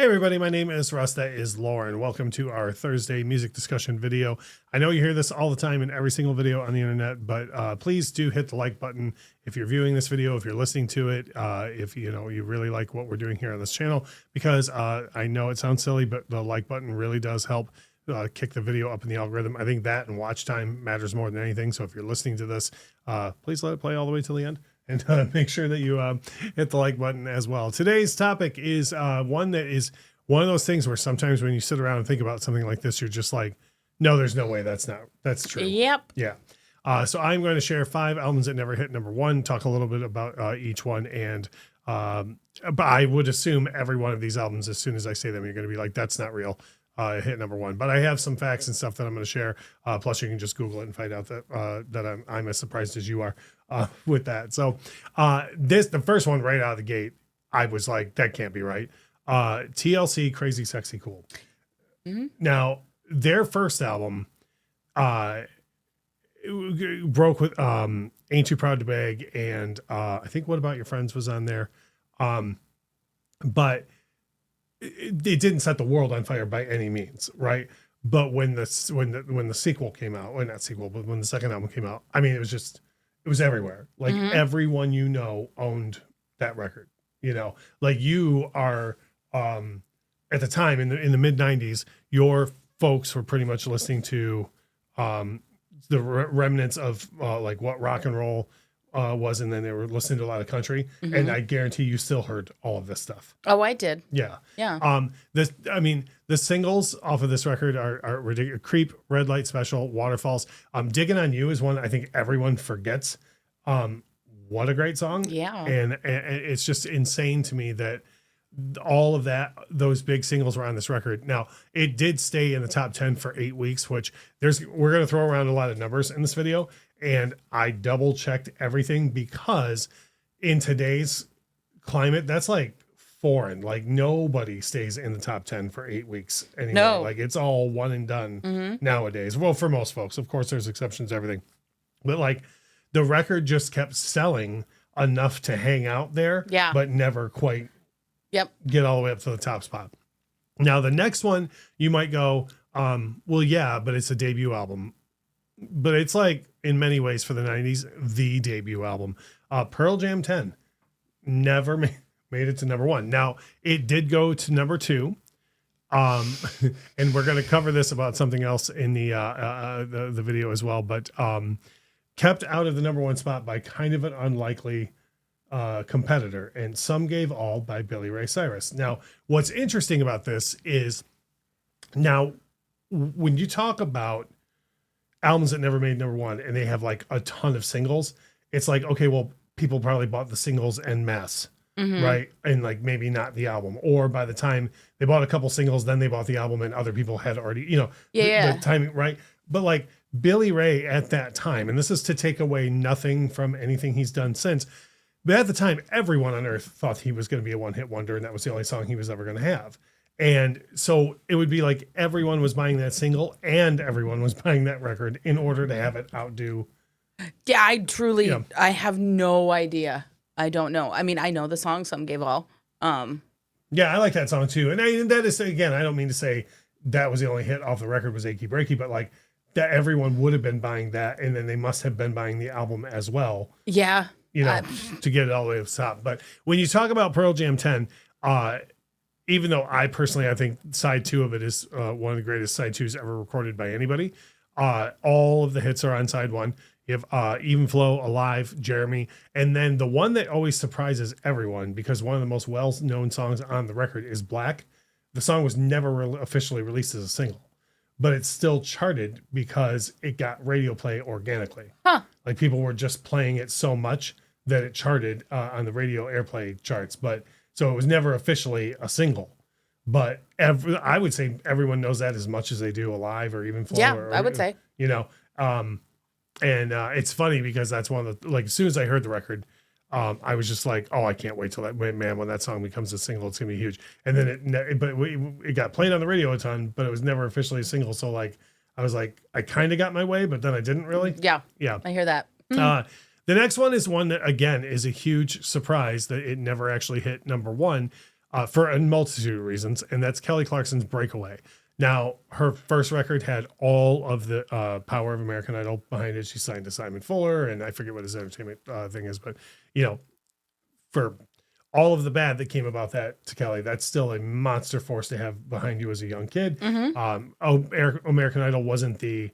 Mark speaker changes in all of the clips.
Speaker 1: everybody, my name is Russ. That is Lauren. Welcome to our Thursday music discussion video. I know you hear this all the time in every single video on the internet, but please do hit the like button if you're viewing this video, if you're listening to it, if you really like what we're doing here on this channel, because I know it sounds silly, but the like button really does help kick the video up in the algorithm. I think that and watch time matters more than anything. So if you're listening to this, please let it play all the way till the end. And make sure that you hit the like button as well. Today's topic is one that is one of those things where sometimes when you sit around and think about something like this, you're just like, no, there's no way that's true.
Speaker 2: Yep.
Speaker 1: Yeah. So I'm going to share 5 albums that never hit number 1, talk a little bit about each one. And but I would assume every one of these albums, as soon as I say them, you're going to be like, that's not real. Hit number 1, but I have some facts and stuff that I'm going to share. Plus you can just Google it and find out that I'm as surprised as you are with that. So the first one right out of the gate, I was like, that can't be right. TLC, Crazy Sexy Cool. Mm-hmm. Now their first album broke with Ain't Too Proud to Beg, and I think What About Your Friends was on there, but it didn't set the world on fire by any means, right? But when the sequel came out, well, not sequel, but when the second album came out, I mean, it was everywhere. Like everyone owned that record. Like you are at the time in the mid 90s, your folks were pretty much listening to the remnants of like what rock and roll was, and then they were listening to a lot of country, and I guarantee you still heard all of this stuff.
Speaker 2: Oh, I did.
Speaker 1: Yeah. The singles off of this record are ridiculous. Creep, Red Light Special, Waterfalls. Digging on You is one I think everyone forgets. What a great song.
Speaker 2: Yeah.
Speaker 1: And it's just insane to me that all of those big singles were on this record. Now, it did stay in the top 10 for 8 weeks, which we're going to throw around a lot of numbers in this video. And I double checked everything because in today's climate, that's like foreign. Like nobody stays in the top 10 for 8 weeks anymore.
Speaker 2: No.
Speaker 1: Like it's all one and done nowadays. Well, for most folks, of course, there's exceptions to everything, but like the record just kept selling enough to hang out there, but never quite get all the way up to the top spot. Now, the next one you might go, well, yeah, but it's a debut album. But it's like, in many ways for the 90s, the debut album. Pearl Jam 10 never made it to number 1. Now, it did go to number 2. And we're going to cover this about something else in the video as well. But kept out of the number 1 spot by kind of an unlikely competitor. And Some Gave All by Billy Ray Cyrus. Now, what's interesting about this is, now, when you talk about albums that never made number 1 and they have like a ton of singles, it's like, okay, well, people probably bought the singles en masse, right? And like maybe not the album, or by the time they bought a couple singles, then they bought the album and other people had already, the timing, right? But like Billy Ray at that time, and this is to take away nothing from anything he's done since, but at the time, everyone on earth thought he was going to be a one-hit wonder, and that was the only song he was ever going to have. And so it would be like everyone was buying that single and everyone was buying that record in order to have it outdo.
Speaker 2: Yeah, I have no idea. I don't know. I mean, I know the song Some Gave All.
Speaker 1: Yeah, I like that song too. And that is, again, I don't mean to say that was the only hit off the record was Achy Breaky, but like that everyone would have been buying that. And then they must have been buying the album as well.
Speaker 2: Yeah.
Speaker 1: To get it all the way to the top. But when you talk about Pearl Jam 10, even though I think side 2 of it is one of the greatest side 2s ever recorded by anybody, all of the hits are on side 1. You have Even Flow, Alive, Jeremy, and then the one that always surprises everyone, because one of the most well-known songs on the record is Black. The song was never officially released as a single, but it's still charted because it got radio play organically. Like people were just playing it so much that it charted on the radio airplay charts, but so it was never officially a single, but I would say everyone knows that as much as they do Alive or Even Flow.
Speaker 2: Yeah, I would say.
Speaker 1: And it's funny because that's one of the, like, as soon as I heard the record, I was just like, oh, I can't wait till when that song becomes a single, it's gonna be huge. And then it got played on the radio a ton, but it was never officially a single. So like, I was like, I kind of got my way, but then I didn't really.
Speaker 2: Yeah. I hear that.
Speaker 1: The next one is one that, again, is a huge surprise that it never actually hit number 1. for a multitude of reasons, and that's Kelly Clarkson's Breakaway. Now, her first record had all of the power of American Idol behind it. She signed to Simon Fuller, and I forget what his entertainment thing is, but for all of the bad that came about that to Kelly, that's still a monster force to have behind you as a young kid. American Idol wasn't the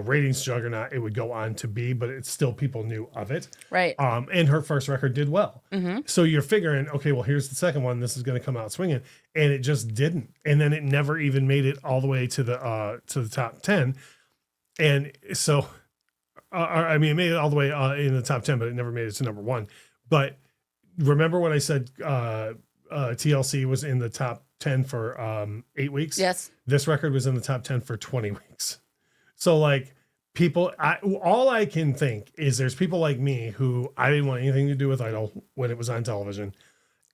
Speaker 1: ratings juggernaut it would go on to be, but it's still people knew of it.
Speaker 2: Right.
Speaker 1: And her first record did well. So you're figuring, okay, well, here's the second one. This is going to come out swinging, and it just didn't. And then it never even made it all the way to the top 10. And so, I mean, it made it all the way in the top 10, but it never made it to number 1. But remember when I said TLC was in the top 10 for 8 weeks?
Speaker 2: Yes.
Speaker 1: This record was in the top 10 for 20 weeks. So like people, all I can think is there's people like me who I didn't want anything to do with Idol when it was on television.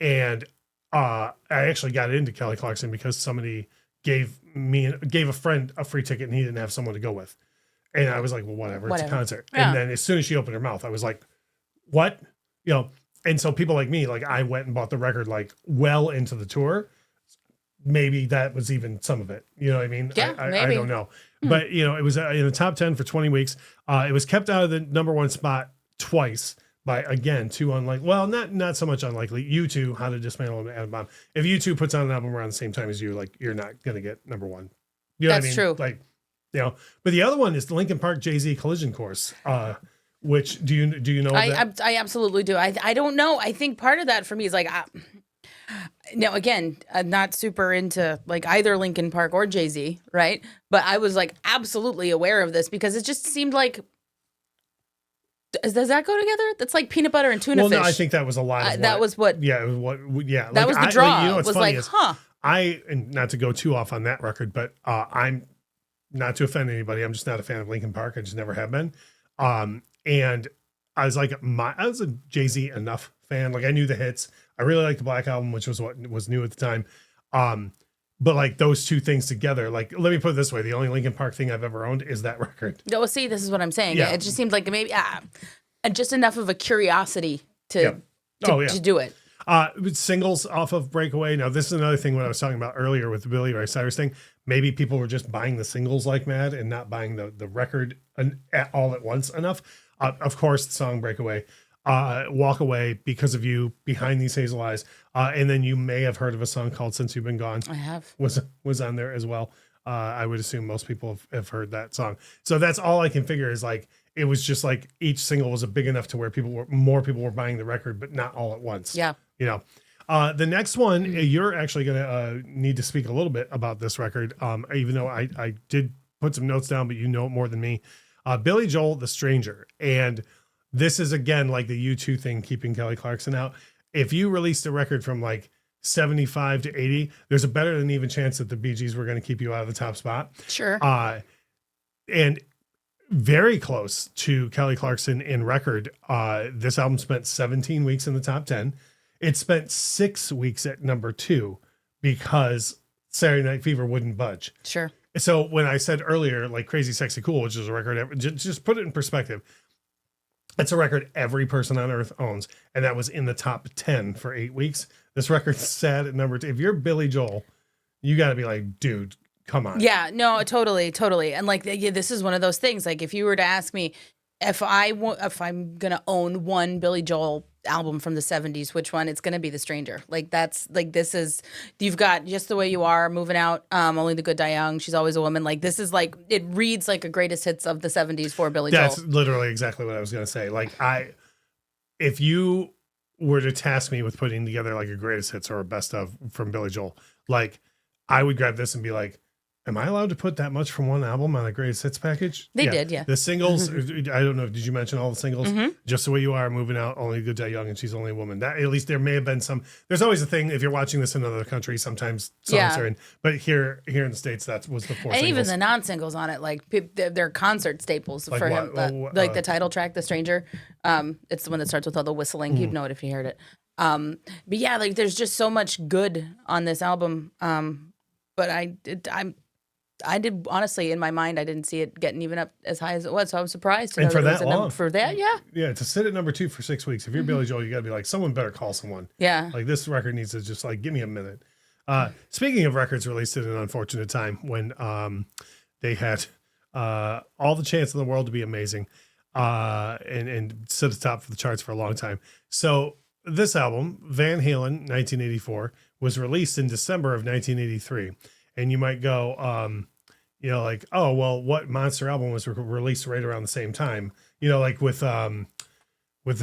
Speaker 1: And I actually got into Kelly Clarkson because somebody gave a friend a free ticket and he didn't have someone to go with. And I was like, well, whatever. It's a concert. Yeah. And then as soon as she opened her mouth, I was like, what? And so people like me, like I went and bought the record like well into the tour. Maybe that was even some of it. You know what I mean?
Speaker 2: Yeah,
Speaker 1: I don't know. But, it was in the top 10 for 20 weeks. It was kept out of the number 1 spot twice by, again, two unlikely. Well, not so much unlikely. U2, How to Dismantle an Atom Bomb. If U2 puts on an album around the same time as you, like, you're not going to get number 1. You know
Speaker 2: That's true.
Speaker 1: Like, but the other one is the Linkin Park Jay-Z Collision Course. Which do you know?
Speaker 2: I absolutely do. I don't know. I think part of that for me is like, now again, I'm not super into like either Linkin Park or Jay-Z, right? But I was like absolutely aware of this because it just seemed like, does that go together? That's like peanut butter and tuna fish.
Speaker 1: Well, no, I think that was a lot.
Speaker 2: That was what.
Speaker 1: Yeah, that
Speaker 2: like, was the draw.
Speaker 1: What's
Speaker 2: was
Speaker 1: funny
Speaker 2: like,
Speaker 1: is, and not to go too off on that record, but I'm not to offend anybody. I'm just not a fan of Linkin Park. I just never have been. And I was like, I was a Jay-Z enough fan. Like I knew the hits. I really liked the Black Album, which was what was new at the time. But like those two things together, like, let me put it this way. The only Linkin Park thing I've ever owned is that record.
Speaker 2: No, see, this is what I'm saying. Yeah. It just seemed like maybe just enough of a curiosity to do it.
Speaker 1: Singles off of Breakaway. Now, this is another thing what I was talking about earlier with the Billy Ray Cyrus thing. Maybe people were just buying the singles like mad and not buying the record all at once enough. Of course, the song Breakaway, Walk Away, Because of You, Behind These Hazel Eyes. And then you may have heard of a song called Since You've Been Gone.
Speaker 2: I have.
Speaker 1: Was on there as well. I would assume most people have heard that song. So that's all I can figure is like, it was just like each single was big enough to where more people were buying the record, but not all at once.
Speaker 2: Yeah.
Speaker 1: The next one, you're actually going to need to speak a little bit about this record. Even though I did put some notes down, but you know it more than me. Billy Joel, The Stranger. And this is again, like the U2 thing, keeping Kelly Clarkson out. If you released a record from like 75 to 80, there's a better than even chance that the Bee Gees were going to keep you out of the top spot.
Speaker 2: Sure.
Speaker 1: And very close to Kelly Clarkson in record. This album spent 17 weeks in the top 10. It spent 6 weeks at number 2 because Saturday Night Fever wouldn't budge.
Speaker 2: Sure.
Speaker 1: So when I said earlier, like Crazy Sexy Cool, which is a record, just put it in perspective. It's a record every person on earth owns. And that was in the top 10 for 8 weeks. This record's sad at number 2. If you're Billy Joel, you got to be like, dude, come on.
Speaker 2: Yeah, no, totally. And like, this is one of those things. Like if you were to ask me if I'm going to own one Billy Joel album from the 70s, which one? It's going to be The Stranger. Like that's like, this is, you've got Just the Way You Are, Moving Out, Only the Good Die Young, She's Always a Woman. Like this is like, it reads like a greatest hits of the 70s for Billy Joel.
Speaker 1: That's literally exactly what I was going to say. Like if you were to task me with putting together like a greatest hits or a best of from Billy Joel, like I would grab this and be like, am I allowed to put that much from one album on a greatest hits package?
Speaker 2: They did, yeah.
Speaker 1: The singles, I don't know. Did you mention all the singles? Just the Way You Are, Moving Out, Only Good Die Young, and She's Only a Woman. That at least there may have been some. There's always a thing if you're watching this in another country. Sometimes songs are in, but here in the States, that was the 4
Speaker 2: and
Speaker 1: singles.
Speaker 2: even the non-singles on it, like they're concert staples like for him. Like the title track, The Stranger. It's the one that starts with all the whistling. You'd know it if you heard it. But yeah, like there's just so much good on this album. But I did honestly in my mind, I didn't see it getting even up as high as it was. So I was surprised.
Speaker 1: And for that long,
Speaker 2: for that, yeah.
Speaker 1: Yeah, to sit at number 2 for 6 weeks. If you're Billy Joel, you got to be like, someone better call someone.
Speaker 2: Yeah.
Speaker 1: Like this record needs to just like, give me a minute. Speaking of records released at an unfortunate time when they had all the chance in the world to be amazing and sit at the top of the charts for a long time. So this album, Van Halen, 1984, was released in December of 1983. And you might go, you know, like, oh, well, what monster album was released right around the same time? You know, like with The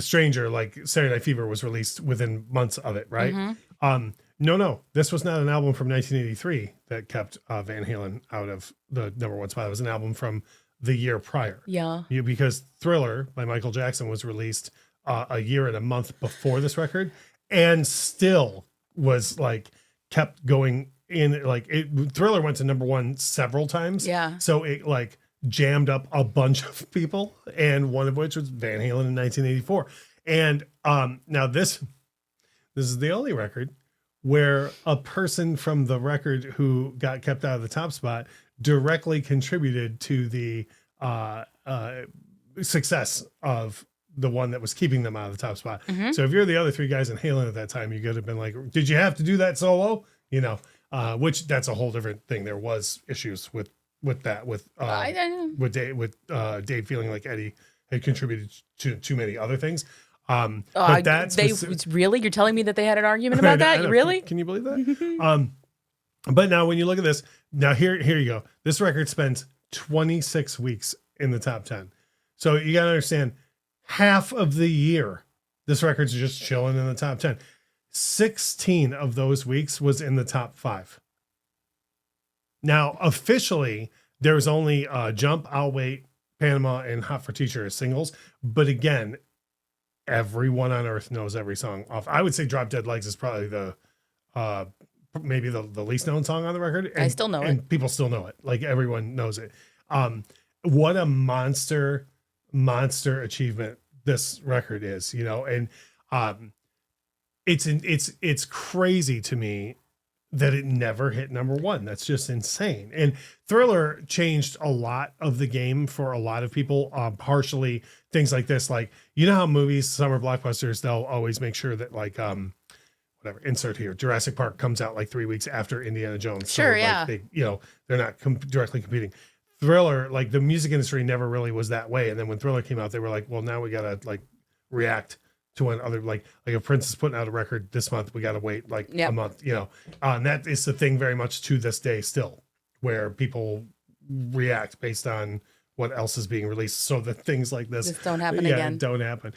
Speaker 1: Stranger, like Saturday Night Fever was released within months of it, right? Mm-hmm. No, this was not an album from 1983 that kept Van Halen out of the number 1 spot. It was an album from the year prior.
Speaker 2: Yeah.
Speaker 1: Because Thriller by Michael Jackson was released a year and a month before this record, and still was like kept going in. Like Thriller went to number 1 several times.
Speaker 2: Yeah.
Speaker 1: So it like jammed up a bunch of people, and one of which was Van Halen in 1984. And now this is the only record where a person from the record who got kept out of the top spot directly contributed to the success of the one that was keeping them out of the top spot. Mm-hmm. So if you're the other 3 guys in Halen at that time, you could have been like, did you have to do that solo? You know, which that's a whole different thing. There was issues with that, with Dave feeling like Eddie had contributed to too many other things.
Speaker 2: But really, you're telling me that they had an argument about that? Really?
Speaker 1: Can you believe that? But now when you look at this, now here you go. This record spends 26 weeks in the top 10. So you got to understand, half of the year, this record's just chilling in the top 10. 16 of those weeks was in the top 5. Now, officially, there's only Jump, I'll Wait, Panama, and Hot for Teacher as singles. But again, everyone on earth knows every song off. I would say Drop Dead Legs is probably the maybe the least known song on the record. And,
Speaker 2: I still know it.
Speaker 1: And people still know it. Like everyone knows it. What a monster achievement this record is, you know, and it's crazy to me that it never hit number 1. That's just insane. And Thriller changed a lot of the game for a lot of people. Partially things like this, like, you know how movies, summer blockbusters, they'll always make sure that like, whatever, insert here, Jurassic Park comes out like 3 weeks after Indiana Jones.
Speaker 2: Sure.
Speaker 1: So,
Speaker 2: Yeah.
Speaker 1: Like, they, you know, they're not directly competing. Thriller, like the music industry never really was that way. And then when Thriller came out, they were like, well, now we got to like react to when other, like if Prince is putting out a record this month, we got to wait like a month, you know, and that is the thing very much to this day still, where people react based on what else is being released. So that things like this
Speaker 2: don't happen again.
Speaker 1: Don't happen.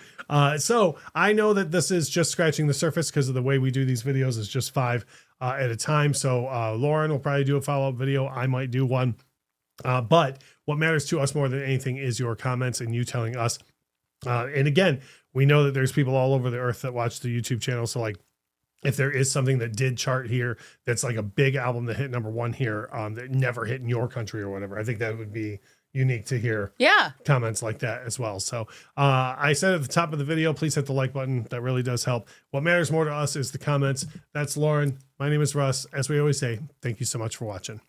Speaker 1: So I know that this is just scratching the surface because of the way we do these videos is just 5 at a time. So Lauren will probably do a follow-up video. I might do one. But what matters to us more than anything is your comments and you telling us. And again, we know that there's people all over the earth that watch the YouTube channel. So like, if there is something that did chart here, that's like a big album that hit number 1 here, that never hit in your country or whatever, I think that would be unique to hear comments like that as well. So I said at the top of the video, please hit the like button. That really does help. What matters more to us is the comments. That's Lauren. My name is Russ. As we always say, thank you so much for watching.